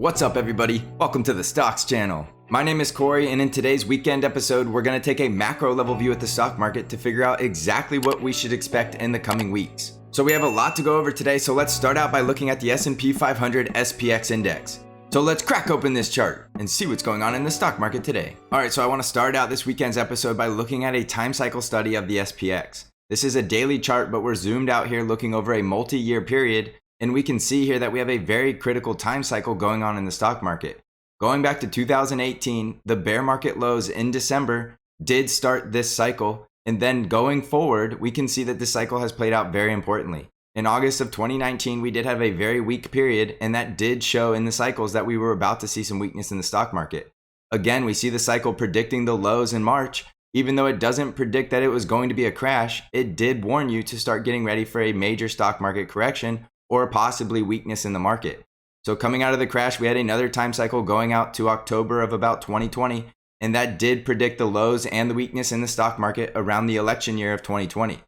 What's up, everybody? Welcome to the Stocks channel. My name is Cory, and in today's weekend episode, we're going to take a macro level view at the stock market to figure out exactly what we should expect in the coming weeks. So we have a lot to go over today, so let's start out by looking at the S&P 500 SPX index. So let's crack open this chart and see what's going on in the stock market today. Alright, so I want to start out this weekend's episode by looking at a time cycle study of the SPX. This is a daily chart, but we're zoomed out here looking over a multi-year period. And we can see here that we have a very critical time cycle going on in the stock market. Going back to 2018, the bear market lows in December did start this cycle. And then going forward, we can see that this cycle has played out very importantly. In August of 2019, we did have a very weak period, and that did show in the cycles that we were about to see some weakness in the stock market. Again, we see the cycle predicting the lows in March. Even though it doesn't predict that it was going to be a crash, it did warn you to start getting ready for a major stock market correction or possibly weakness in the market. So coming out of the crash, we had another time cycle going out to October of about 2020, and that did predict the lows and the weakness in the stock market around the election year of 2020.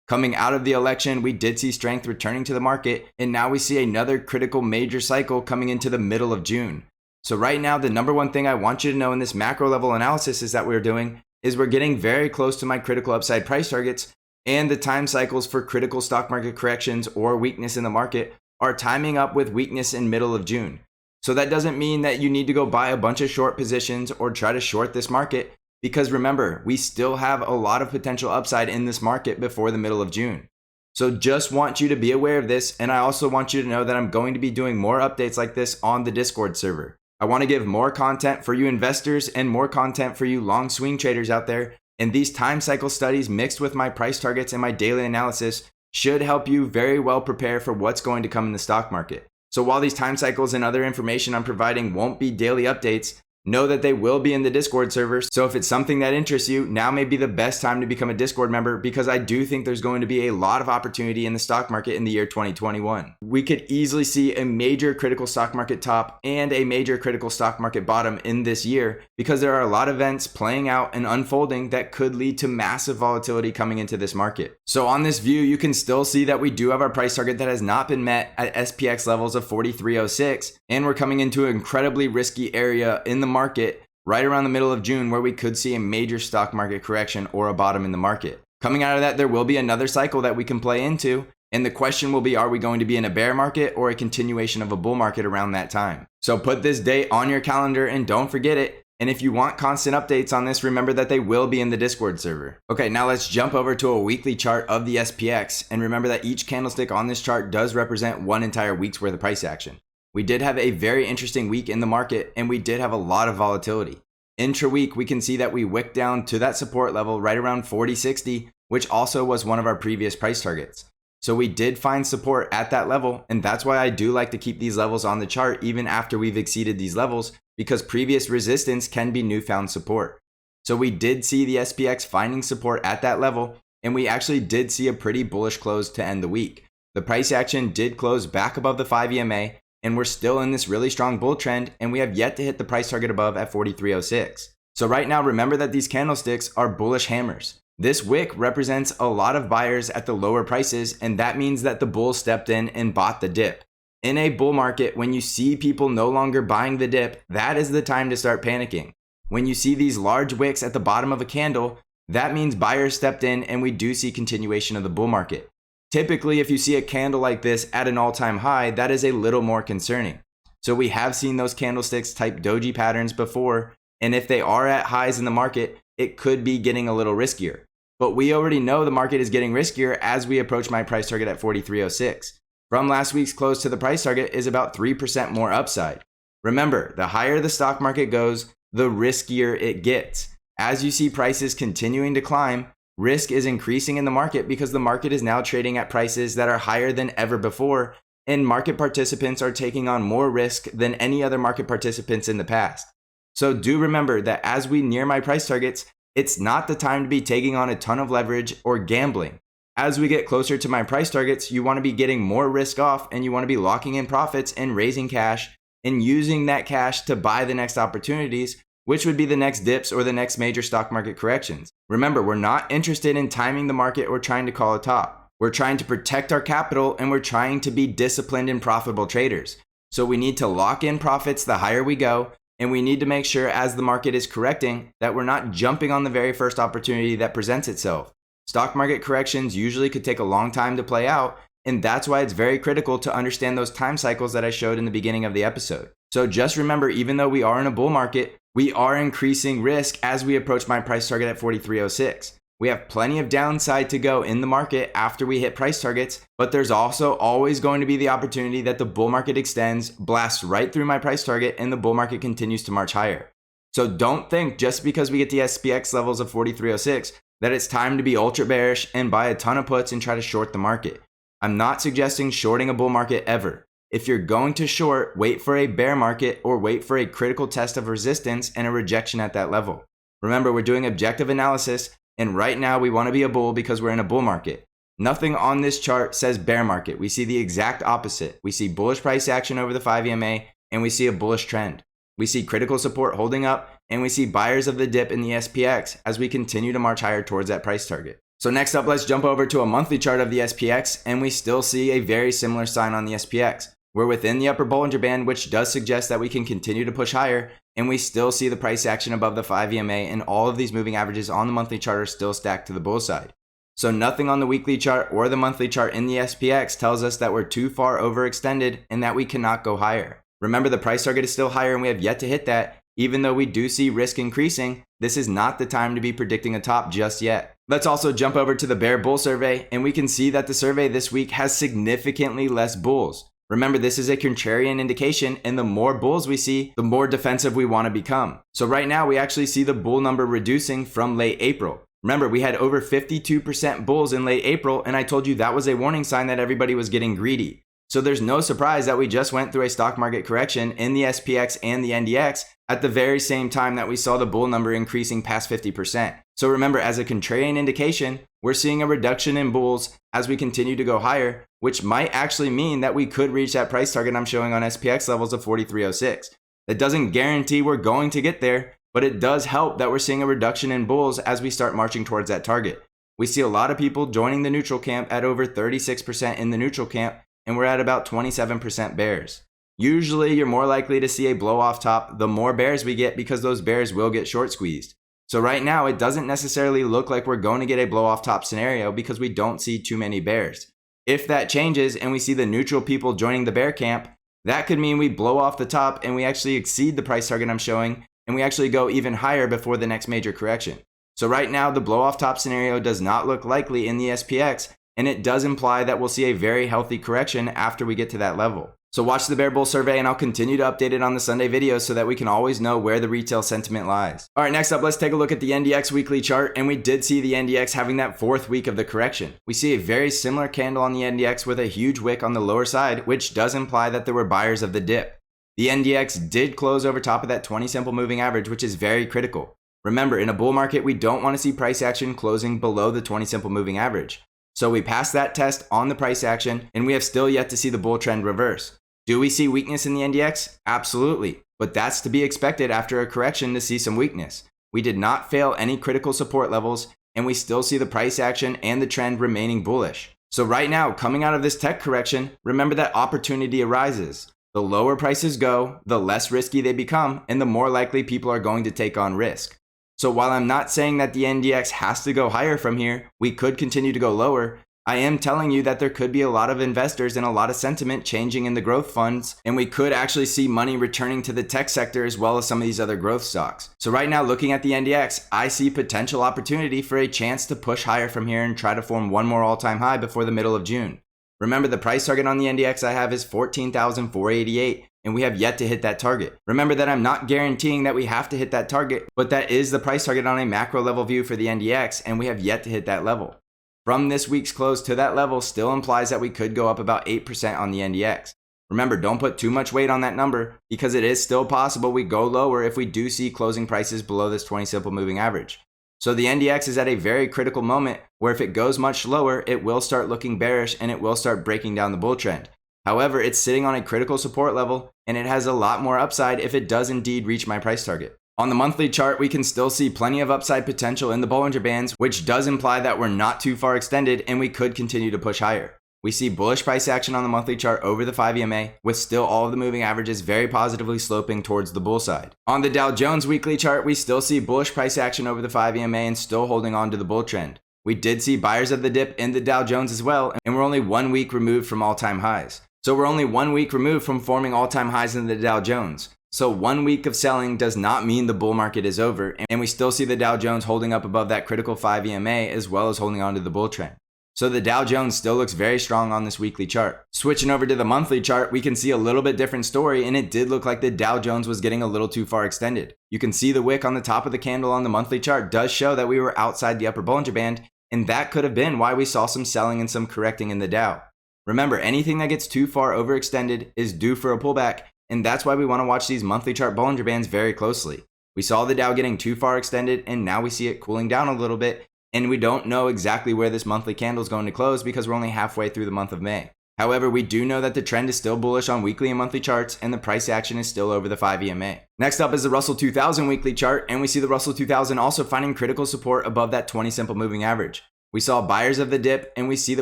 Coming out of the election, we did see strength returning to the market, and now we see another critical major cycle coming into the middle of June. So right now, the number one thing I want you to know in this macro level analysis is that we're getting very close to my critical upside price targets, and the time cycles for critical stock market corrections or weakness in the market are timing up with weakness in middle of June. So that doesn't mean that you need to go buy a bunch of short positions or try to short this market, because remember, we still have a lot of potential upside in this market before the middle of June. So just want you to be aware of this, and I also want you to know that I'm going to be doing more updates like this on the Discord server. I want to give more content for you investors and more content for you long swing traders out there. And these time cycle studies mixed with my price targets and my daily analysis should help you very well prepare for what's going to come in the stock market. So while these time cycles and other information I'm providing won't be daily updates, know that they will be in the Discord server. So if it's something that interests you, now may be the best time to become a Discord member, because I do think there's going to be a lot of opportunity in the stock market in the year 2021. We could easily see a major critical stock market top and a major critical stock market bottom in this year, because there are a lot of events playing out and unfolding that could lead to massive volatility coming into this market. So on this view, you can still see that we do have our price target that has not been met at SPX levels of 4306, and we're coming into an incredibly risky area in the market right around the middle of June, where we could see a major stock market correction or a bottom in the market. Coming out of that, there will be another cycle that we can play into, and the question will be, are we going to be in a bear market or a continuation of a bull market around that time? So put this date on your calendar and don't forget it. And if you want constant updates on this, remember that they will be in the Discord server. Okay, now let's jump over to a weekly chart of the SPX, and remember that each candlestick on this chart does represent one entire week's worth of price action. We did have a very interesting week in the market, and we did have a lot of volatility. Intra-week, we can see that we wicked down to that support level right around 40.60, which also was one of our previous price targets. So we did find support at that level, and that's why I do like to keep these levels on the chart even after we've exceeded these levels, because previous resistance can be newfound support. So we did see the SPX finding support at that level, and we actually did see a pretty bullish close to end the week. The price action did close back above the 5 EMA, and we're still in this really strong bull trend, and we have yet to hit the price target above at 4306. So right now, remember that these candlesticks are bullish hammers. This wick represents a lot of buyers at the lower prices, and that means that the bulls stepped in and bought the dip. In a bull market, when you see people no longer buying the dip, that is the time to start panicking. When you see these large wicks at the bottom of a candle, that means buyers stepped in, and we do see continuation of the bull market. Typically, if you see a candle like this at an all-time high, that is a little more concerning. So we have seen those candlesticks type doji patterns before, and if they are at highs in the market, it could be getting a little riskier. But we already know the market is getting riskier as we approach my price target at 4306. From last week's close to the price target is about 3% more upside. Remember, the higher the stock market goes, the riskier it gets. As you see prices continuing to climb, risk is increasing in the market because the market is now trading at prices that are higher than ever before, and market participants are taking on more risk than any other market participants in the past. So do remember that as we near my price targets, it's not the time to be taking on a ton of leverage or gambling. As we get closer to my price targets, you want to be getting more risk off, and you want to be locking in profits and raising cash and using that cash to buy the next opportunities, which would be the next dips or the next major stock market corrections. Remember, we're not interested in timing the market or trying to call a top. We're trying to protect our capital, and we're trying to be disciplined and profitable traders. So we need to lock in profits the higher we go, and we need to make sure as the market is correcting that we're not jumping on the very first opportunity that presents itself. Stock market corrections usually could take a long time to play out, and that's why it's very critical to understand those time cycles that I showed in the beginning of the episode. So just remember, even though we are in a bull market, we are increasing risk as we approach my price target at 43.06. We have plenty of downside to go in the market after we hit price targets, but there's also always going to be the opportunity that the bull market extends, blasts right through my price target, and the bull market continues to march higher. So don't think just because we get the SPX levels of 43.06 that it's time to be ultra bearish and buy a ton of puts and try to short the market. I'm not suggesting shorting a bull market ever. If you're going to short, wait for a bear market or wait for a critical test of resistance and a rejection at that level. Remember, we're doing objective analysis, and right now we want to be a bull because we're in a bull market. Nothing on this chart says bear market. We see the exact opposite. We see bullish price action over the 5 EMA, and we see a bullish trend. We see critical support holding up, and we see buyers of the dip in the SPX as we continue to march higher towards that price target. So next up, let's jump over to a monthly chart of the SPX, and we still see a very similar sign on the SPX. We're within the upper Bollinger Band, which does suggest that we can continue to push higher, and we still see the price action above the 5 EMA, and all of these moving averages on the monthly chart are still stacked to the bull side. So nothing on the weekly chart or the monthly chart in the SPX tells us that we're too far overextended and that we cannot go higher. Remember, the price target is still higher and we have yet to hit that. Even though we do see risk increasing, this is not the time to be predicting a top just yet. Let's also jump over to the bear bull survey, and we can see that the survey this week has significantly less bulls. Remember, this is a contrarian indication, and the more bulls we see, the more defensive we want to become. So right now, we actually see the bull number reducing from late April. Remember, we had over 52% bulls in late April, and I told you that was a warning sign that everybody was getting greedy. So there's no surprise that we just went through a stock market correction in the SPX and the NDX at the very same time that we saw the bull number increasing past 50%. So remember, as a contrarian indication, we're seeing a reduction in bulls as we continue to go higher, which might actually mean that we could reach that price target I'm showing on SPX levels of 43.06. That doesn't guarantee we're going to get there, but it does help that we're seeing a reduction in bulls as we start marching towards that target. We see a lot of people joining the neutral camp at over 36% in the neutral camp, and we're at about 27% bears. Usually, you're more likely to see a blow off top the more bears we get because those bears will get short squeezed. So right now, it doesn't necessarily look like we're going to get a blow off top scenario because we don't see too many bears. If that changes and we see the neutral people joining the bear camp, that could mean we blow off the top and we actually exceed the price target I'm showing, and we actually go even higher before the next major correction. So right now, the blow off top scenario does not look likely in the SPX, and it does imply that we'll see a very healthy correction after we get to that level. So watch the bear bull survey, and I'll continue to update it on the Sunday videos so that we can always know where the retail sentiment lies. All right, next up, let's take a look at the NDX weekly chart, and we did see the NDX having that fourth week of the correction. We see a very similar candle on the NDX with a huge wick on the lower side, which does imply that there were buyers of the dip. The NDX did close over top of that 20 simple moving average, which is very critical. Remember, in a bull market, we don't want to see price action closing below the 20 simple moving average. So we passed that test on the price action, and we have still yet to see the bull trend reverse. Do we see weakness in the NDX? Absolutely, but that's to be expected after a correction to see some weakness. We did not fail any critical support levels, and we still see the price action and the trend remaining bullish. So right now, coming out of this tech correction, remember that opportunity arises. The lower prices go, the less risky they become, and the more likely people are going to take on risk. So while I'm not saying that the NDX has to go higher from here, we could continue to go lower. I am telling you that there could be a lot of investors and a lot of sentiment changing in the growth funds, and we could actually see money returning to the tech sector as well as some of these other growth stocks. So right now, looking at the NDX, I see potential opportunity for a chance to push higher from here and try to form one more all-time high before the middle of June. Remember, the price target on the NDX I have is 14,488, and we have yet to hit that target. Remember that I'm not guaranteeing that we have to hit that target, but that is the price target on a macro level view for the NDX, and we have yet to hit that level. From this week's close to that level still implies that we could go up about 8% on the NDX. Remember, don't put too much weight on that number because it is still possible we go lower if we do see closing prices below this 20 simple moving average. So the NDX is at a very critical moment where if it goes much lower, it will start looking bearish and it will start breaking down the bull trend. However, it's sitting on a critical support level and it has a lot more upside if it does indeed reach my price target. On the monthly chart, we can still see plenty of upside potential in the Bollinger Bands, which does imply that we're not too far extended and we could continue to push higher. We see bullish price action on the monthly chart over the 5 EMA, with still all of the moving averages very positively sloping towards the bull side. On the Dow Jones weekly chart, we still see bullish price action over the 5 EMA and still holding on to the bull trend. We did see buyers of the dip in the Dow Jones as well, and we're only 1 week removed from all-time highs. So we're only 1 week removed from forming all-time highs in the Dow Jones. So 1 week of selling does not mean the bull market is over, and we still see the Dow Jones holding up above that critical 5 EMA as well as holding on to the bull trend. So the Dow Jones still looks very strong on this weekly chart. Switching over to the monthly chart, we can see a little bit different story, and it did look like the Dow Jones was getting a little too far extended. You can see the wick on the top of the candle on the monthly chart does show that we were outside the upper Bollinger Band, and that could have been why we saw some selling and some correcting in the Dow. Remember, anything that gets too far overextended is due for a pullback, and that's why we want to watch these monthly chart Bollinger Bands very closely. We saw the Dow getting too far extended, and now we see it cooling down a little bit, and we don't know exactly where this monthly candle is going to close because we're only halfway through the month of May. However, we do know that the trend is still bullish on weekly and monthly charts, and the price action is still over the 5 EMA. Next up is the Russell 2000 weekly chart, and we see the Russell 2000 also finding critical support above that 20 simple moving average. We saw buyers of the dip, and we see the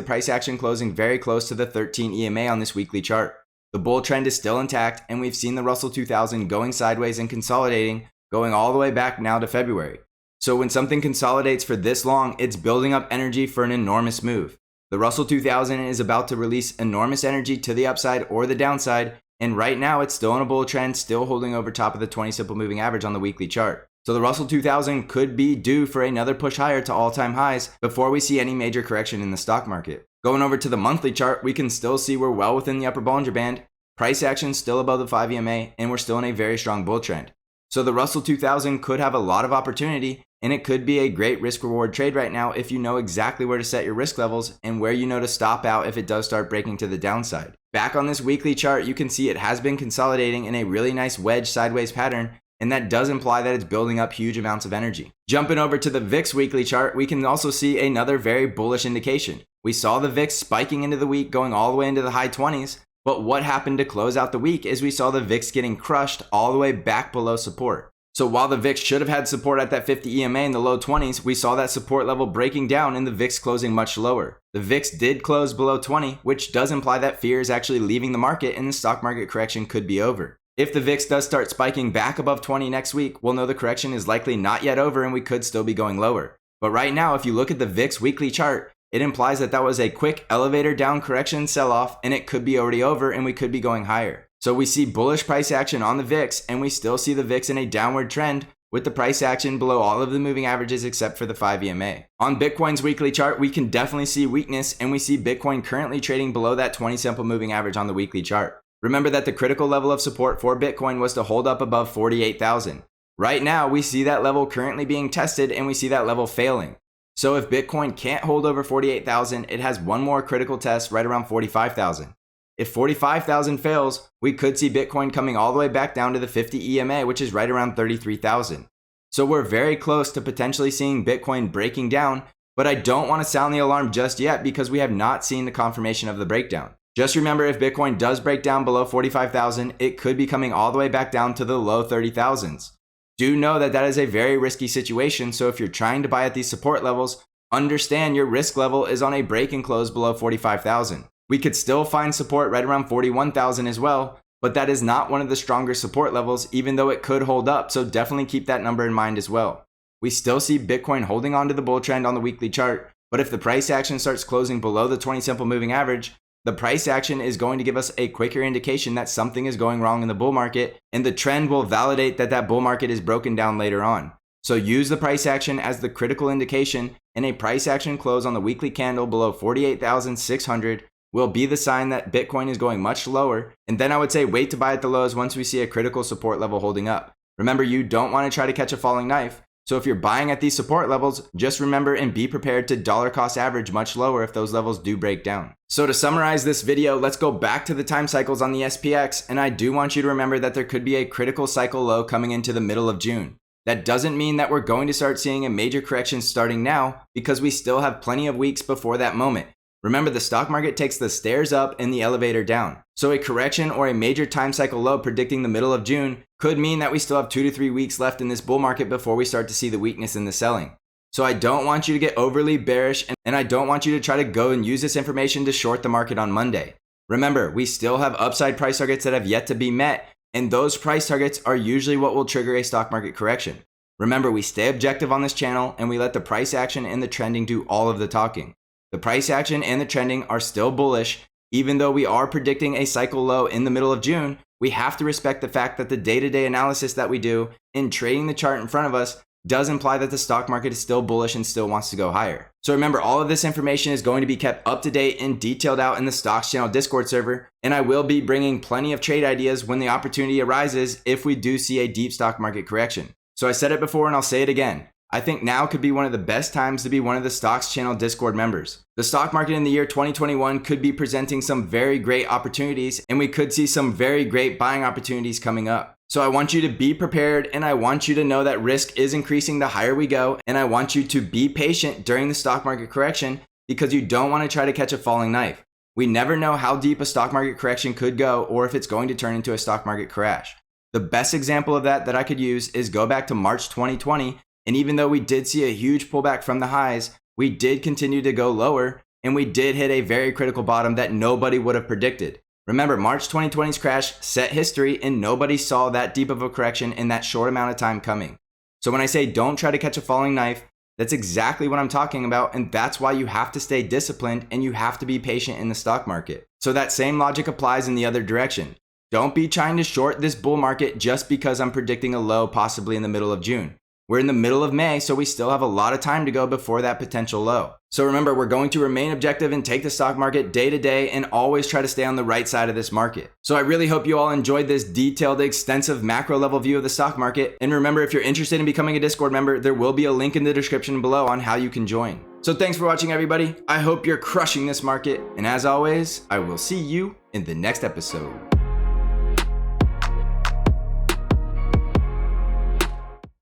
price action closing very close to the 13 EMA on this weekly chart. The bull trend is still intact, and we've seen the Russell 2000 going sideways and consolidating, going all the way back now to February. So when something consolidates for this long, it's building up energy for an enormous move. The Russell 2000 is about to release enormous energy to the upside or the downside, and right now it's still on a bull trend, still holding over top of the 20 simple moving average on the weekly chart. So the Russell 2000 could be due for another push higher to all-time highs before we see any major correction in the stock market. Going over to the monthly chart, we can still see we're well within the upper Bollinger Band, price action still above the 5 EMA, and we're still in a very strong bull trend. So the Russell 2000 could have a lot of opportunity, and it could be a great risk-reward trade right now if you know exactly where to set your risk levels and where you know to stop out if it does start breaking to the downside. Back on this weekly chart, you can see it has been consolidating in a really nice wedge sideways pattern, and that does imply that it's building up huge amounts of energy. Jumping over to the VIX weekly chart, we can also see another very bullish indication. We saw the VIX spiking into the week, going all the way into the high 20s, but what happened to close out the week is we saw the VIX getting crushed all the way back below support. So while the VIX should have had support at that 50 EMA in the low 20s, we saw that support level breaking down and the VIX closing much lower. The VIX did close below 20, which does imply that fear is actually leaving the market and the stock market correction could be over. If the VIX does start spiking back above 20 next week, we'll know the correction is likely not yet over and we could still be going lower. But right now, if you look at the VIX weekly chart, it implies that that was a quick elevator down correction sell-off and it could be already over and we could be going higher. So we see bullish price action on the VIX, and we still see the VIX in a downward trend with the price action below all of the moving averages except for the 5 EMA. On Bitcoin's weekly chart, we can definitely see weakness, and we see Bitcoin currently trading below that 20 simple moving average on the weekly chart. Remember that the critical level of support for Bitcoin was to hold up above 48,000. Right now, we see that level currently being tested, and we see that level failing. So if Bitcoin can't hold over 48,000, it has one more critical test right around 45,000. If 45,000 fails, we could see Bitcoin coming all the way back down to the 50 EMA, which is right around 33,000. So we're very close to potentially seeing Bitcoin breaking down, but I don't want to sound the alarm just yet because we have not seen the confirmation of the breakdown. Just remember, if Bitcoin does break down below 45,000, it could be coming all the way back down to the low 30,000s. Do know that that is a very risky situation, so if you're trying to buy at these support levels, understand your risk level is on a break and close below 45,000. We could still find support right around 41,000 as well, but that is not one of the stronger support levels, even though it could hold up, so definitely keep that number in mind as well. We still see Bitcoin holding on to the bull trend on the weekly chart, but if the price action starts closing below the 20 simple moving average, the price action is going to give us a quicker indication that something is going wrong in the bull market, and the trend will validate that that bull market is broken down later on. So use the price action as the critical indication, and a price action close on the weekly candle below 48,600 will be the sign that Bitcoin is going much lower, and then I would say wait to buy at the lows once we see a critical support level holding up. Remember, you don't want to try to catch a falling knife, so if you're buying at these support levels, just remember and be prepared to dollar cost average much lower if those levels do break down. So to summarize this video, let's go back to the time cycles on the SPX, and I do want you to remember that there could be a critical cycle low coming into the middle of June. That doesn't mean that we're going to start seeing a major correction starting now, because we still have plenty of weeks before that moment. Remember, the stock market takes the stairs up and the elevator down. So a correction or a major time cycle low predicting the middle of June could mean that we still have 2 to 3 weeks left in this bull market before we start to see the weakness in the selling. So I don't want you to get overly bearish, and I don't want you to try to go and use this information to short the market on Monday. Remember, we still have upside price targets that have yet to be met, and those price targets are usually what will trigger a stock market correction. Remember, we stay objective on this channel and we let the price action and the trending do all of the talking. The price action and the trending are still bullish. Even though we are predicting a cycle low in the middle of June, we have to respect the fact that the day-to-day analysis that we do in trading the chart in front of us does imply that the stock market is still bullish and still wants to go higher. So remember, all of this information is going to be kept up to date and detailed out in the Stocks Channel Discord server, and I will be bringing plenty of trade ideas when the opportunity arises if we do see a deep stock market correction. So I said it before and I'll say it again. I think now could be one of the best times to be one of the Stocks Channel Discord members. The stock market in the year 2021 could be presenting some very great opportunities, and we could see some very great buying opportunities coming up. So I want you to be prepared, and I want you to know that risk is increasing the higher we go, and I want you to be patient during the stock market correction because you don't want to try to catch a falling knife. We never know how deep a stock market correction could go or if it's going to turn into a stock market crash. The best example of that I could use is go back to March 2020, and even though we did see a huge pullback from the highs, we did continue to go lower, and we did hit a very critical bottom that nobody would have predicted. Remember, March 2020's crash set history, and nobody saw that deep of a correction in that short amount of time coming. So when I say don't try to catch a falling knife, that's exactly what I'm talking about, and that's why you have to stay disciplined and you have to be patient in the stock market. So that same logic applies in the other direction. Don't be trying to short this bull market just because I'm predicting a low possibly in the middle of June. We're in the middle of May, so we still have a lot of time to go before that potential low. So remember, we're going to remain objective and take the stock market day to day and always try to stay on the right side of this market. So I really hope you all enjoyed this detailed, extensive macro level view of the stock market. And remember, if you're interested in becoming a Discord member, there will be a link in the description below on how you can join. So thanks for watching, everybody. I hope you're crushing this market. And as always, I will see you in the next episode.